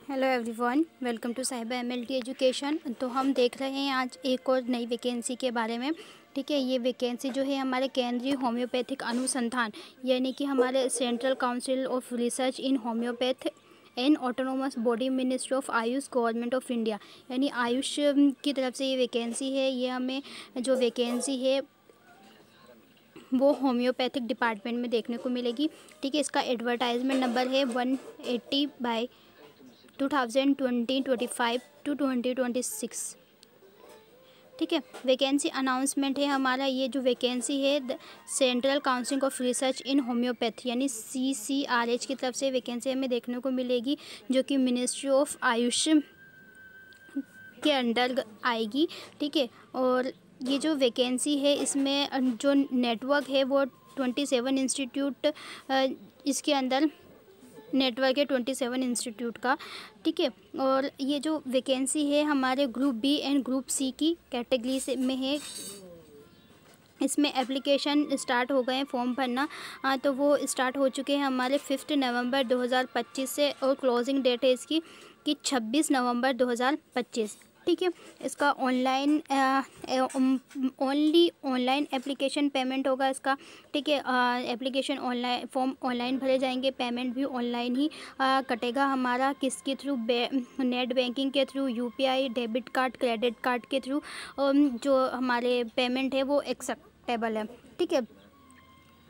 Hello everyone, welcome to cyber MLT education. तो हम देख रहे हैं आज एक और नई वैकेंसी के बारे में। ठीक है, ये वैकेंसी जो है हमारे केंद्रीय होम्योपैथिक अनुसंधान यानी कि हमारे central council of research in homeopath and autonomous body ministry of Ayush government of India यानी आयुष की तरफ से ये वैकेंसी है। ये हमें जो वैकेंसी है वो होम्योपैथिक डिपार्टमेंट में देखने को मिलेगी। ठीक है, इसका एडवर्टाइजमेंट नंबर है 180/2025 टू 2026। ठीक है, वैकेंसी अनाउंसमेंट है हमारा। ये जो वैकेंसी है central council of research in homeopathy यानी CCRH की तरफ से वैकेंसी हमें देखने को मिलेगी, जो कि मिनिस्ट्री ऑफ आयुष के अंडर आएगी। ठीक है, और ये जो वैकेंसी है इसमें जो नेटवर्क है वो 27 इंस्टीट्यूट इसके अंदर नेटवर्क है 27 इंस्टीट्यूट का। ठीक है, और ये जो वैकेंसी है हमारे group B and group C की कैटेगरी से में है। इसमें एप्लीकेशन स्टार्ट हो गए हैं फॉर्म भरना, तो वो स्टार्ट हो चुके हैं हमारे 5 नवंबर 2025 से, और क्लोजिंग डेट है इसकी कि 26 नवंबर 2025। ठीक है, इसका online only online application payment होगा इसका। ठीक है, एप्लीकेशन ऑनलाइन फॉर्म ऑनलाइन भरे जाएंगे, पेमेंट भी ऑनलाइन ही कटेगा हमारा। किसके थ्रू? नेट बैंकिंग के through, UPI, debit card, credit card के थ्रू जो हमारे पेमेंट है वो एक्सेप्टेबल है। ठीक है,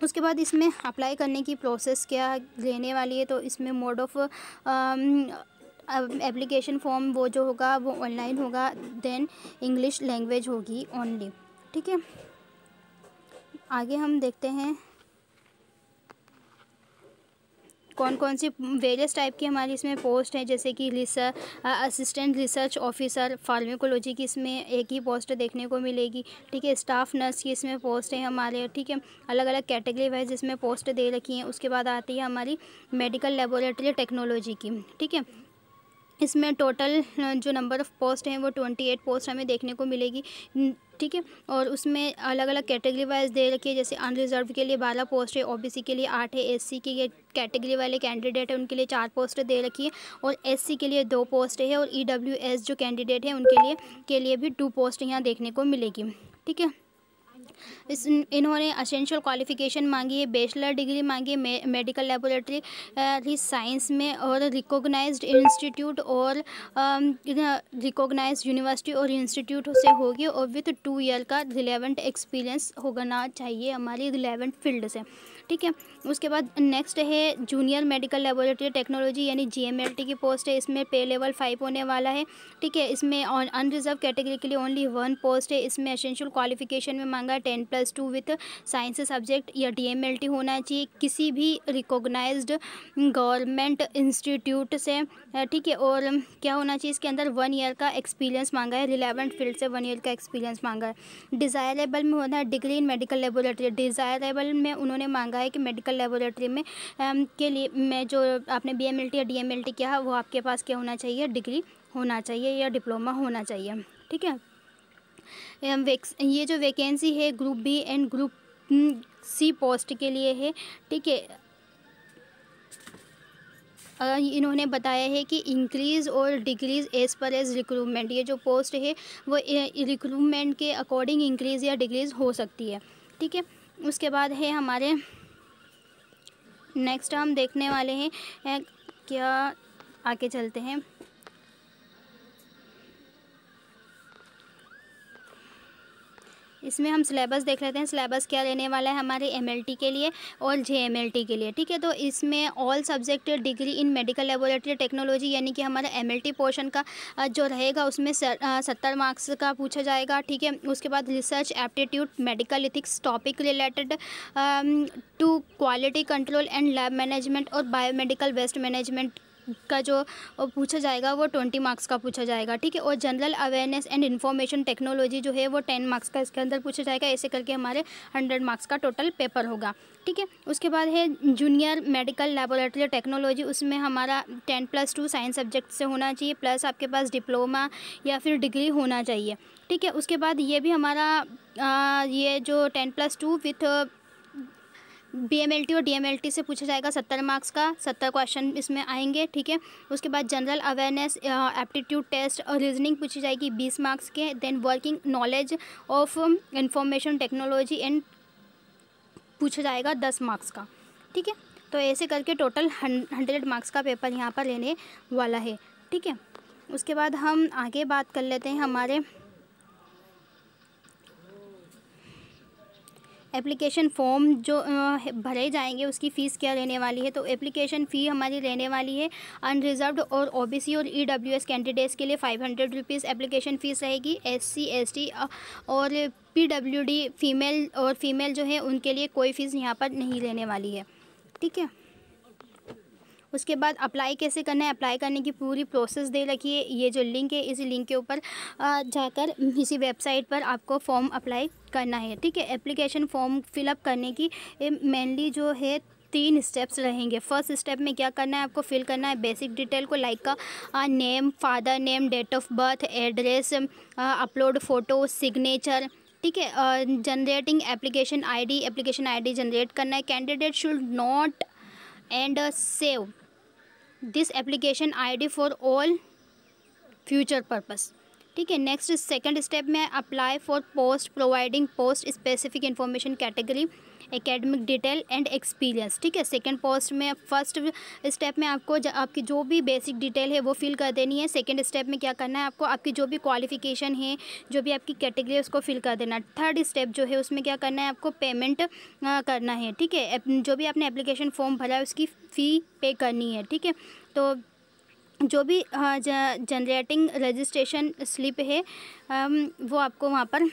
उसके बाद इसमें अप्लाई करने की प्रोसेस क्या रहने वाली है, तो इसमें मोड ऑफ एप्लीकेशन फॉर्म वो जो होगा वो ऑनलाइन होगा, देन इंग्लिश लैंग्वेज होगी ओनली। ठीक है, आगे हम देखते हैं कौन कौन सी वेरियस टाइप की हमारी इसमें पोस्ट है, जैसे कि असिस्टेंट रिसर्च ऑफिसर फार्मेकोलॉजी की इसमें एक ही पोस्ट देखने को मिलेगी। ठीक है, स्टाफ नर्स की इसमें पोस्ट है हमारे। ठीक है, अलग अलग कैटेगरी वाइज इसमें पोस्ट दे रखी हैं। उसके बाद आती है हमारी मेडिकल लेबोरेटरी टेक्नोलॉजी की। ठीक है, इसमें टोटल जो नंबर ऑफ़ पोस्ट हैं वो 28 पोस्ट हमें देखने को मिलेगी। ठीक है, और उसमें अलग अलग कैटेगरी वाइज दे रखी है, जैसे अनरिजर्व के लिए 12 पोस्ट है, OBC के लिए 8 है, SC की कैटेगरी वाले कैंडिडेट है उनके लिए 4 पोस्ट दे रखी है, और SC के लिए 2 पोस्ट है, और EWS जो कैंडिडेट है उनके लिए भी 2 पोस्ट यहाँ देखने को मिलेगी। ठीक है, इन्होंने असेंशियल क्वालिफिकेशन मांगी है, बैचलर डिग्री मांगी है मेडिकल लेबोरेटरी साइंस में, और रिकॉग्नाइज्ड इंस्टीट्यूट और रिकॉग्नाइज्ड यूनिवर्सिटी और इंस्टीट्यूट से होगी, और विथ 2 ईयर का रिलेवेंट एक्सपीरियंस होना चाहिए हमारी रिलेवेंट फील्ड से। ठीक है, उसके बाद नेक्स्ट है जूनियर मेडिकल लेबोरेटरी टेक्नोलॉजी यानी GMLT की पोस्ट है। इसमें पे लेवल 5 होने वाला है। ठीक है, इसमें अनरिजर्व कैटेगरी के लिए ओनली 1 पोस्ट है। इसमें एसेंशियल क्वालिफिकेशन में मांगा है 10+2 विथ साइंस सब्जेक्ट या DMLT होना चाहिए किसी भी रिकॉग्नाइज्ड गवर्नमेंट इंस्टीट्यूट से। ठीक है, और क्या होना चाहिए इसके अंदर 1 ईयर का एक्सपीरियंस मांगा है, रिलेवेंट फील्ड से 1 ईयर का एक्सपीरियंस मांगा है। डिज़ायरेबल में होना है degree in medical laboratory. Desirable में उन्होंने मांगा है कि मेडिकल लेबोरेटरी में के लिए में जो आपने BMLT या DMLT किया है वो आपके पास क्या होना चाहिए? डिग्री होना चाहिए या डिप्लोमा होना चाहिए। ठीक है, ये जो वैकेंसी है group B and group C post के लिए है। ठीक है, इन्होंने बताया है कि इंक्रीज़ और decrease as per as recruitment. ये जो पोस्ट है वो रिक्रूटमेंट के अकॉर्डिंग इंक्रीज़ या डिक्रीज़ हो सकती है। ठीक है, उसके बाद है हमारे नेक्स्ट हम देखने वाले हैं क्या, आगे चलते हैं। इसमें हम सिलेबस देख लेते हैं। सिलेबस क्या रहने वाला है हमारे MLT के लिए और JMLT के लिए। ठीक है, तो इसमें all subject degree in medical laboratory technology यानी कि हमारा MLT पोर्शन का जो रहेगा उसमें 70 मार्क्स का पूछा जाएगा। ठीक है, उसके बाद research aptitude, medical ethics, topic related to quality control and lab management और बायोमेडिकल वेस्ट मैनेजमेंट का जो पूछा जाएगा वो 20 मार्क्स का पूछा जाएगा। ठीक है, और general awareness and information technology जो है वो 10 मार्क्स का इसके अंदर पूछा जाएगा। ऐसे करके हमारे 100 मार्क्स का टोटल पेपर होगा। ठीक है, उसके बाद है जूनियर मेडिकल लेबोरेटरी टेक्नोलॉजी। उसमें हमारा 10+2 साइंस सब्जेक्ट से होना चाहिए, प्लस आपके पास डिप्लोमा या फिर डिग्री होना चाहिए। ठीक है, उसके बाद ये भी हमारा ये जो 10+2 विथ BMLT और DMLT से पूछा जाएगा 70 मार्क्स का, 70 क्वेश्चन इसमें आएंगे, ठीक है। उसके बाद जनरल अवेयरनेस, एप्टीट्यूड टेस्ट और रीजनिंग पूछी जाएगी 20 मार्क्स के। Then working knowledge of information technology and पूछा जाएगा 10 मार्क्स का, ठीक है। तो ऐसे करके टोटल 100 मार्क्स का पेपर यहाँ पर लेने वाला है, ठीक है। उसके बाद हम आगे बात कर लेते हैं हमारे एप्लीकेशन फॉर्म जो भरे जाएंगे उसकी फ़ीस क्या रहने वाली है। तो एप्लीकेशन फ़ी हमारी रहने वाली है अनरिजर्व्ड और OBC और EWS कैंडिडेट्स के लिए 500 रुपीज़ एप्लीकेशन फ़ीस रहेगी। SC ST और PWD फीमेल जो है उनके लिए कोई फ़ीस यहाँ पर नहीं रहने वाली है, ठीक है। उसके बाद अप्लाई कैसे करना है, अप्लाई करने की पूरी प्रोसेस दे रखी है। ये जो लिंक है इसी लिंक के ऊपर जाकर इसी वेबसाइट पर आपको फॉर्म अप्लाई करना है, ठीक है। एप्लीकेशन फॉर्म फिलअप करने की मेनली जो है 3 स्टेप्स रहेंगे। फर्स्ट स्टेप में क्या करना है, आपको फिल करना है बेसिक डिटेल को, लाइक का name, father name, date of birth, address, upload photo, signature, ठीक है। जनरेटिंग एप्लीकेशन आईडी जनरेट करना है। Candidate should note and save this application ID for all future purpose, ठीक है। नेक्स्ट सेकंड स्टेप में apply for post providing post specific information category, academic detail and experience, ठीक है। Second post में first step में आपको आपकी जो भी बेसिक डिटेल है वो फिल कर देनी है। सेकंड स्टेप में क्या करना है, आपको आपकी जो भी क्वालिफिकेशन है, जो भी आपकी कैटेगरी है उसको फिल कर देना। थर्ड स्टेप जो है उसमें क्या करना है, आपको पेमेंट करना है, ठीक है। जो भी आपने एप्लीकेशन फॉर्म भरा है उसकी फ़ी पे करनी है, ठीक है। तो जो भी जनरेटिंग रजिस्ट्रेशन स्लिप है वो आपको वहाँ पर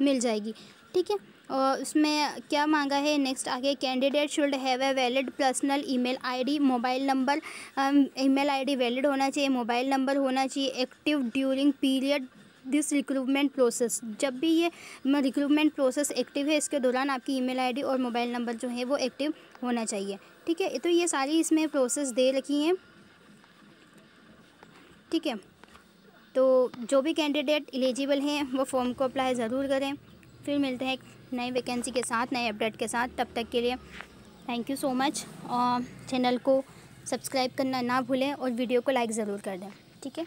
मिल जाएगी, ठीक है। और उसमें क्या मांगा है नेक्स्ट आगे, candidate should have a valid personal email ID, mobile number, email ID valid होना चाहिए, मोबाइल नंबर होना चाहिए, active during period this recruitment process. जब भी ये रिक्रूटमेंट प्रोसेस एक्टिव है इसके दौरान आपकी ईमेल आईडी और मोबाइल नंबर जो है वो एक्टिव होना चाहिए, ठीक है। तो ये सारी इसमें प्रोसेस दे रखी हैं, ठीक है। तो जो भी कैंडिडेट एलिजिबल हैं वो फॉर्म को अप्लाई ज़रूर करें। फिर मिलते हैं एक नई वैकेंसी के साथ, नए अपडेट के साथ। तब तक के लिए thank you so much. Channel को सब्सक्राइब करना ना भूलें और वीडियो को लाइक ज़रूर कर दें, ठीक है।